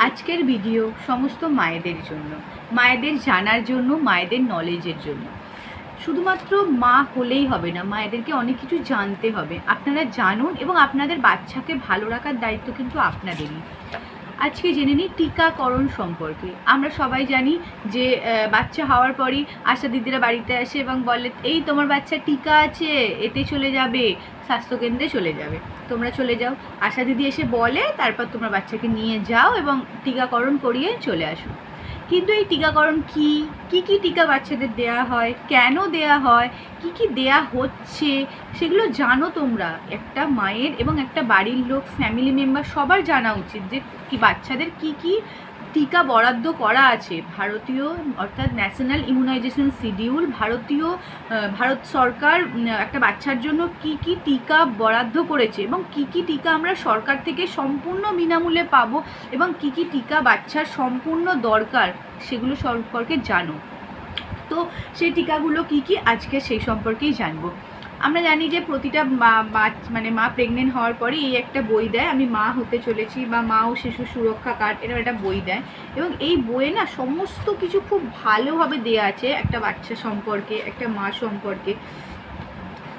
আজকের ভিডিও সমস্ত মায়েদের জন্য, মায়েদের জানার জন্য, মায়েদের নলেজের জন্য। শুধুমাত্র মা হলেই হবে না, মায়েদেরকে অনেক কিছু জানতে হবে। আপনারা জানুন এবং আপনাদের বাচ্চাকে ভালো রাখার দায়িত্ব কিন্তু আপনাদেরই। আজকে জেনে নিই টিকাকরণ সম্পর্কে। আমরা সবাই জানি যে বাচ্চা হওয়ার পরই আশা দিদিরা বাড়িতে আসে এবং বলে, এই তোমার বাচ্চা টিকা আছে, এতে চলে যাবে, স্বাস্থ্যকেন্দ্রে চলে যাবে, তোমরা চলে যাও। আশা দিদি এসে বলে, তারপর তোমরা বাচ্চাকে নিয়ে যাও এবং টিকাকরণ করিয়ে চলে আসো। কিন্তু এই টিকাকরণ কি কি টিকা বাচ্চাদের দেয়া হয়, কেন দেয়া হয়, কি দেয়া হচ্ছে, সেগুলো জানো তোমরা। একটা মায়ের এবং একটা বাড়ির লোক, ফ্যামিলি মেম্বার সবার জানা উচিত যে কি বাচ্চাদের কি টিকা বরাদ্দ করা আছে। ভারতীয় অর্থাৎ ন্যাশনাল ইমিউনাইজেশন শিডিউল, ভারত সরকার একটা বাচ্চার জন্য কি টিকা বরাদ্দ করেছে এবং কি টিকা আমরা সরকার থেকে সম্পূর্ণ বিনামূল্যে পাবো এবং কি টিকা বাচ্চার সম্পূর্ণ দরকার, সেগুলো সম্পর্কে জানো। তো সেই টিকাগুলো কি আজকে সেই সম্পর্কেই জানবো। আমরা জানি যে প্রতিটা মা প্রেগনেন্ট হওয়ার পরে এই একটা বই দেয়, আমি মা হতে চলেছি বা মা ও শিশু সুরক্ষা কার্ড, এরকম একটা বই দেয় এবং এই বইয়ে না সমস্ত কিছু খুব ভালোভাবে দেওয়া আছে একটা বাচ্চা সম্পর্কে, একটা মা সম্পর্কে।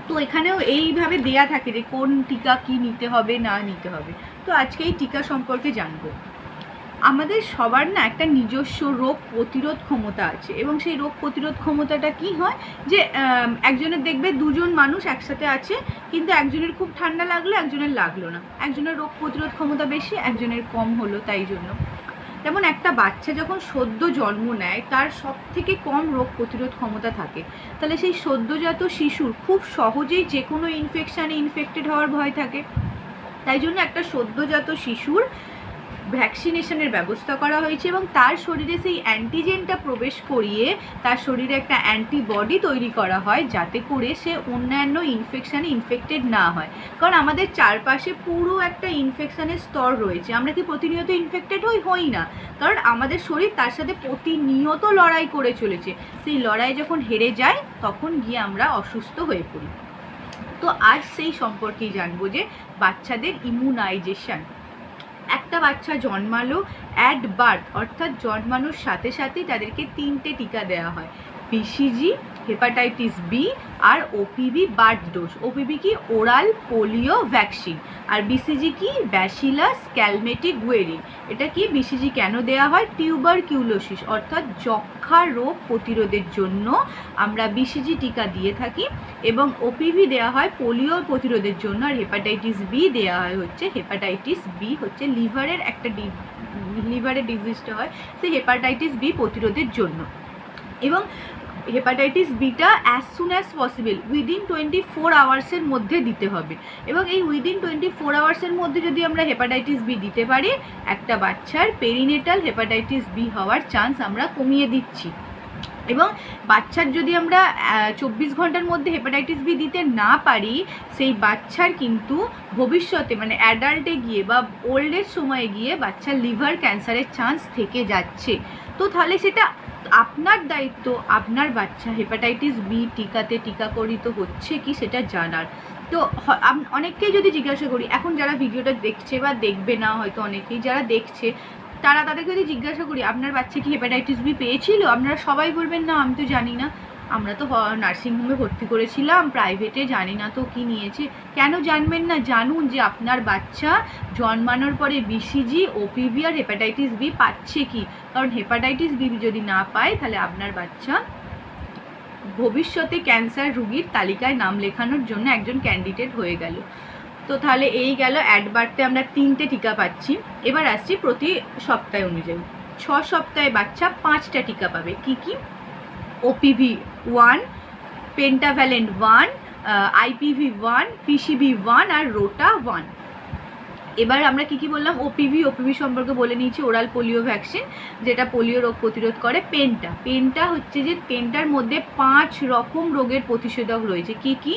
তো এখানেও এইভাবে দেয়া থাকে যে কোন টিকা কি নিতে হবে না নিতে হবে। তো আজকে এই টিকা সম্পর্কে জানবো। আমাদের সবার না একটা নিজস্ব রোগ প্রতিরোধ ক্ষমতা আছে এবং সেই রোগ প্রতিরোধ ক্ষমতাটা কি হয় যে একজনের দেখবে দুজন মানুষ একসাথে আছে, কিন্তু একজনের খুব ঠান্ডা লাগলো, একজনের লাগলো না, একজনের রোগ প্রতিরোধ ক্ষমতা বেশি, একজনের কম হলো। তাই জন্য যেমন একটা বাচ্চা যখন সদ্য জন্ম নেয় তার সব থেকে কম রোগ প্রতিরোধ ক্ষমতা থাকে, তাহলে সেই সদ্যজাত শিশুর খুব সহজেই যে কোনো ইনফেকশানে ইনফেক্টেড হওয়ার ভয় থাকে। তাই জন্য একটা সদ্যজাত শিশুর ভ্যাকসিনেশনের ব্যবস্থা করা হয়েছে এবং তার শরীরে সেই অ্যান্টিজেনটা প্রবেশ করিয়ে তার শরীরে একটা অ্যান্টিবডি তৈরি করা হয়, যাতে করে সে অন্যান্য ইনফেকশানে ইনফেক্টেড না হয়। কারণ আমাদের চারপাশে পুরো একটা ইনফেকশানের স্তর রয়েছে। আমরা কি প্রতিনিয়ত ইনফেক্টেড হই না, কারণ আমাদের শরীর তার সাথে প্রতিনিয়ত লড়াই করে চলেছে। সেই লড়াই যখন হেরে যায় তখন গিয়ে আমরা অসুস্থ হয়ে পড়ি। তো আজ সেই সম্পর্কেই জানবো যে বাচ্চাদের ইমিউনাইজেশন। একটা বাচ্চা জন্মালো, অ্যাট বার্থ অর্থাৎ জন্মানোর সাথে সাথেই তাদেরকে 3টে টিকা দেওয়া হয়, বিসিজি, হেপাটাইটিস বি আর ওপিভি বার্থ ডোজ। ওপিভি কি ওরাল পোলিও ভ্যাকসিন, আর বিসিজি কি ব্যাসিলাস ক্যালমেটিক গুয়েরিন। এটা কি বিসিজি কেন দেওয়া হয়? টিউবারকিউলোসিস অর্থাৎ যক্ষা রোগ প্রতিরোধের জন্য আমরা বিসিজি টিকা দিয়ে থাকি এবং ওপিভি দেওয়া হয় পোলিও প্রতিরোধের জন্য, আর হেপাটাইটিস বি দেওয়া হয় হচ্ছে হেপাটাইটিস বি হচ্ছে লিভারের ডিজিজটা হয়, সেই হেপাটাইটিস বি প্রতিরোধের জন্য। এবং hepatitis beta as soon as possible within 24 আওয়ার্সের মধ্যে দিতে হবে এবং এই উইদিন 24 আওয়ার্সের মধ্যে যদি আমরা হেপাটাইটিস বি দিতে পারি, একটা বাচ্চার পেরিনেটাল হেপাটাইটিস বি হওয়ার চান্স আমরা কমিয়ে দিচ্ছি। এবং বাচ্চার যদি আমরা 24 ঘন্টার মধ্যে হেপাটাইটিস বি দিতে না পারি, সেই বাচ্চার কিন্তু ভবিষ্যতে মানে অ্যাডাল্টে গিয়ে বা ওল্ডের সময়ে গিয়ে বাচ্চার লিভার ক্যান্সারের চান্স থেকে যাচ্ছে। তো তাহলে সেটা আপনার দায়িত্ব, আপনার বাচ্চা হেপাটাইটিস বি টিকাতে টিকাকরিত হচ্ছে কি সেটা জানার। তো অনেককেই যদি জিজ্ঞাসা করি, এখন যারা ভিডিওটা দেখছে বা দেখবে না, হয়তো অনেকেই যারা দেখছে, তাদেরকে যদি জিজ্ঞাসা করি আপনার বাচ্চা কি হেপাটাইটিস বি পেয়েছিল, আপনারা সবাই বলবেন না আমি তো জানি না, আমরা তো নার্সিংহোমে ভর্তি করেছিলাম, প্রাইভেটে, জানি না তো কি নিয়েছে। কেন জানবেন না? জানুন যে আপনার বাচ্চা জন্মানোর পরে বিসিজি, ওপিভি আর হেপাটাইটিস বি পাচ্ছে কি। কারণ হেপাটাইটিস বি যদি না পায় তাহলে আপনার বাচ্চা ভবিষ্যতে ক্যান্সার রোগীর তালিকায় নাম লেখানোর জন্য একজন ক্যান্ডিডেট হয়ে গেল। তো তাহলে এই গেল অ্যাট বার্থে আমরা 3টে টিকা পাচ্ছি। এবার আসছি প্রতি সপ্তাহে অনুযায়ী। 6 সপ্তাহে বাচ্চা 5টা টিকা পাবে। কি ওপিভি 1, পেন্টাভ্যালেন্ট 1, আইপিভি 1, পিসিবি 1 আর রোটা 1। এবার আমরা কি বললাম? ওপিভি সম্পর্কে বলে নিয়েছি, ওরাল পোলিও ভ্যাকসিন, যেটা পোলিও রোগ প্রতিরোধ করে। পেন্টা হচ্ছে যে পেন্টার মধ্যে 5 রকম রোগের প্রতিষেধক রয়েছে। কি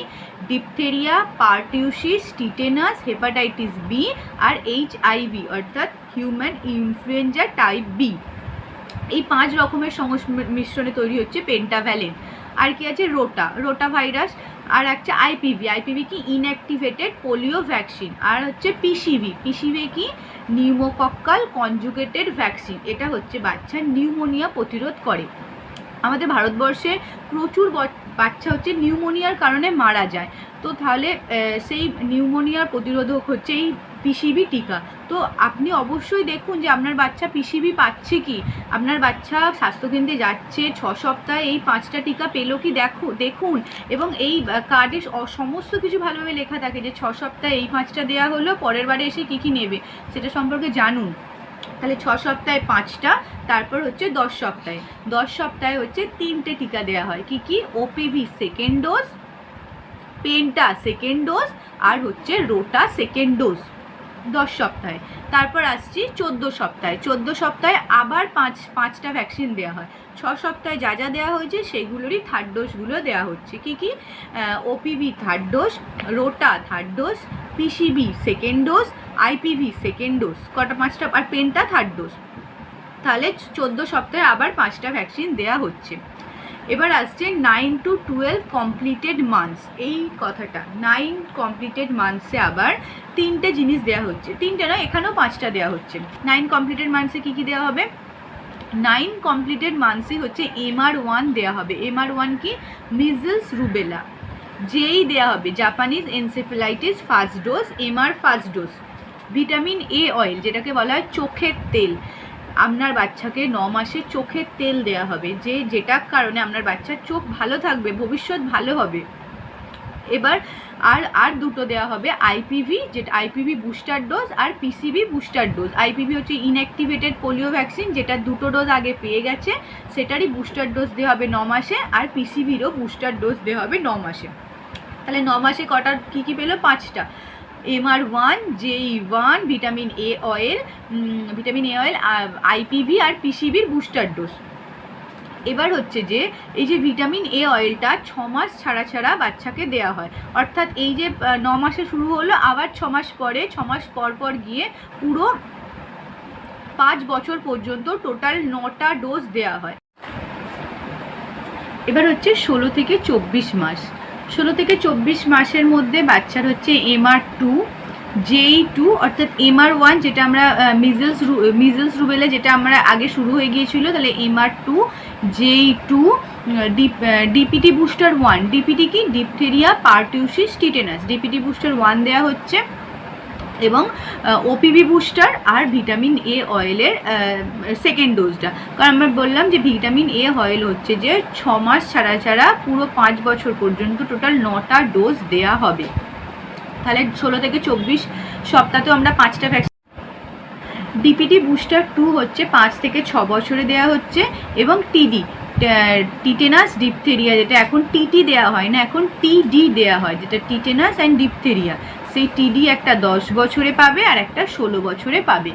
diphtheria, pertussis, tetanus, hepatitis B আর HIV অর্থাৎ হিউম্যান ইনফ্লুয়েঞ্জা টাইপ বি। এই 5 রকমের মিশ্রণে তৈরি হচ্ছে পেন্টাভ্যালেন্ট। আর কি আছে? Rota virus. আর একটা আইপিভি কি ইনঅ্যাক্টিভেটেড পোলিও ভ্যাকসিন। আর হচ্ছে পিসিভি কি নিউমোকক্কাল কনজুগেটেড ভ্যাকসিন, এটা হচ্ছে বাচ্চার নিউমোনিয়া প্রতিরোধ করে। আমাদের ভারতবর্ষে প্রচুর বাচ্চা হচ্ছে নিউমোনিয়ার কারণে মারা যায়, তো তাহলে সেই নিউমোনিয়ার প্রতিরোধক হচ্ছে এই পিসিবি টিকা। তো আপনি অবশ্যই দেখুন যে আপনার বাচ্চা পিসিবি পাচ্ছে কি, আপনার বাচ্চা স্বাস্থ্যকেন্দ্রে যাচ্ছে 6 সপ্তাহে এই 5টা টিকা পেলো কি দেখুন। এবং এই কার্ডে সমস্ত কিছু ভালোভাবে লেখা থাকে যে 6 সপ্তাহে এই 5টা দেওয়া হলো, পরের বারে এসে কী নেবে সেটা সম্পর্কে জানুন। তাহলে 6 সপ্তাহে 5টা, তারপর হচ্ছে 10 সপ্তাহে হচ্ছে 3টে টিকা দেওয়া হয়। কি OPV second dose, penta second dose, আর হচ্ছে রোটা সেকেন্ড ডোজ 10 সপ্তাহে। তারপর আসছি 14 সপ্তাহে আবার 5টা ভ্যাকসিন দেওয়া হয়। 6 সপ্তাহে যা যা দেওয়া হয়েছে সেগুলোরই থার্ড ডোজগুলো দেওয়া হচ্ছে। কি OPV third dose, rota third dose, PCB second dose, IPv second dose, 5টা, আর পেন্টা থার্ড ডোজ। তাহলে 14 সপ্তাহে আবার 5টা ভ্যাকসিন দেওয়া হচ্ছে। এবার আসছে 9 to 12 কমপ্লিটেড মান্থস। এই কথাটা 9 কমপ্লিটেড মান্থসে আবার 3টে জিনিস দেওয়া হচ্ছে, 3টে না, এখানেও 5টা দেওয়া হচ্ছে। 9 কমপ্লিটেড মান্থসে কী দেওয়া হবে? 9 কমপ্লিটেড মান্থসই হচ্ছে MR1 দেওয়া হবে। MR1 কি মিজলস রুবেলা, যেই দেওয়া হবে Japanese encephalitis first dose, MR first dose. Vitamin A oil, যেটাকে বলা হয় চোখের তেল, আপনার বাচ্চাকে 9 মাসে চোখের তেল দেওয়া হবে, যেটার কারণে আপনার বাচ্চার চোখ ভালো থাকবে, ভবিষ্যৎ ভালো হবে। এবার আর দুটো দেওয়া হবে আইপিভি, যেটা আইপিভি বুস্টার ডোজ, আর পিসিবি বুস্টার ডোজ। আইপিভি হচ্ছে ইনঅ্যাক্টিভেটেড পোলিও ভ্যাকসিন, যেটা 2টো ডোজ আগে পেয়ে গেছে, সেটারই বুস্টার ডোজ দেওয়া হবে 9 মাসে, আর পিসিবিরও বুস্টার ডোজ দেওয়া হবে 9 মাসে। তাহলে 9 মাসে কটা কী পেলো? 5টা। MR1, JE1, vitamin A oil, IPV আর পিসিবির বুস্টার ডোজ। এবার হচ্ছে যে এই যে ভিটামিন এ অয়েলটা 6 মাস ছাড়া বাচ্চাকে দেওয়া হয়, অর্থাৎ এই যে 9 মাসে শুরু হলো, আবার 6 মাস পরে, 6 মাস পর গিয়ে পুরো 5 বছর পর্যন্ত টোটাল 9টা ডোজ দেওয়া হয়। এবার হচ্ছে 16 থেকে 24 মাস। 16 থেকে 24 মাসের মধ্যে বাচ্চার হচ্ছে MR2, JE2, অর্থাৎ MR1 যেটা আমরা মিজলস রুবেলা যেটা আমরা আগে শুরু হয়ে গিয়েছিল, তাহলে MR2, JE2, DPT booster 1, DPT কি diphtheria pertussis tetanus, DPT booster 1 দেওয়া হচ্ছে, এবং ওপিভি বুস্টার আর ভিটামিন এ অয়েলের সেকেন্ড ডোজটা। কারণ আমরা বললাম যে ভিটামিন এ অয়েল হচ্ছে যে 6 মাস ছাড়া পুরো 5 বছর পর্যন্ত টোটাল 9টা ডোজ দেয়া হবে। তাহলে 16 থেকে 24 সপ্তাহে আমরা 5টা ভ্যাকসিন। ডিপিটি বুস্টার 2 হচ্ছে 5 থেকে 6 বছরে দেওয়া হচ্ছে, এবং টিটেনাস ডিপথেরিয়া, যেটা এখন টিটি দেওয়া হয় না, এখন টিডি দেওয়া হয়, যেটা টিটেনাস অ্যান্ড ডিপথেরিয়া, সেই টিডি একটা 10 বছরে পাবে আর একটা 16 বছরে পাবে।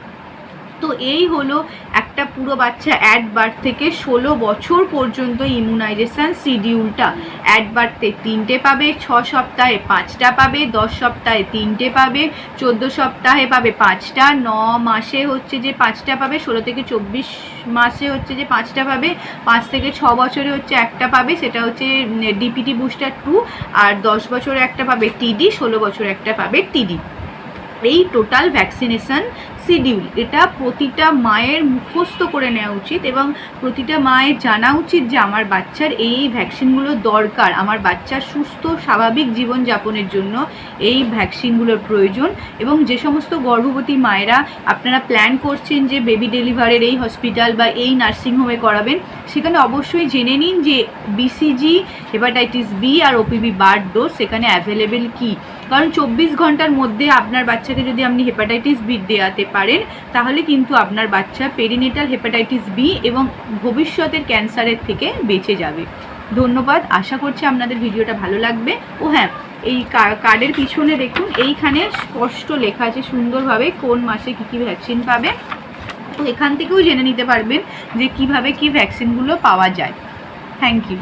তো এই হলো একটা পুরো বাচ্চা অ্যাট বার্থ থেকে 16 বছর পর্যন্ত ইমিউনাইজেশান শিডিউলটা। অ্যাট বার্থে 3টে পাবে, 6 সপ্তাহে 5টা পাবে, 10 সপ্তাহে 3টে পাবে, 14 সপ্তাহে পাবে 5টা, 9 মাসে হচ্ছে যে 5টা পাবে, 16 থেকে 24 মাসে হচ্ছে যে 5টা পাবে, 5 থেকে 6 বছরে হচ্ছে একটা পাবে, সেটা হচ্ছে ডিপিটি বুস্টার 2, আর 10 বছরে একটা পাবে টিডি, 16 বছরে একটা পাবে টিডি। এই টোটাল ভ্যাকসিনেশান শিডিউল, এটা প্রতিটা মায়ের মুখস্থ করে নেওয়া উচিত, এবং প্রতিটা মায়ের জানা উচিত যে আমার বাচ্চার এই ভ্যাকসিনগুলো দরকার, আমার বাচ্চার সুস্থ স্বাভাবিক জীবনযাপনের জন্য এই ভ্যাকসিনগুলোর প্রয়োজন। এবং যে সমস্ত গর্ভবতী মায়েরা আপনারা প্ল্যান করছেন যে বেবি ডেলিভারির এই হসপিটাল বা এই নার্সিংহোমে করাবেন, সেখানে অবশ্যই জেনে নিন যে বিসিজি, হেপাটাইটিস বি আর ওপিভি বার্থ ডোজ সেখানে অ্যাভেলেবেল কী। কারণ 24 ঘন্টার মধ্যে আপনার বাচ্চাকে যদি আপনি হেপাটাইটিস বি দেওয়াতে পারেন, তাহলে কিন্তু আপনার বাচ্চা পেরিনেটাল হেপাটাইটিস বি এবং ভবিষ্যতের ক্যান্সারের থেকে বেঁচে যাবে। ধন্যবাদ, আশা করছি আপনাদের ভিডিওটা ভালো লাগবে। ও হ্যাঁ, এই কার্ডের পিছনে দেখুন, এইখানে স্পষ্ট লেখা আছে সুন্দরভাবে কোন মাসে কী ভ্যাকসিন পাবে, তো এখান থেকেও জেনে নিতে পারবেন যে কিভাবে কি ভ্যাকসিনগুলো পাওয়া যায়। Thank you.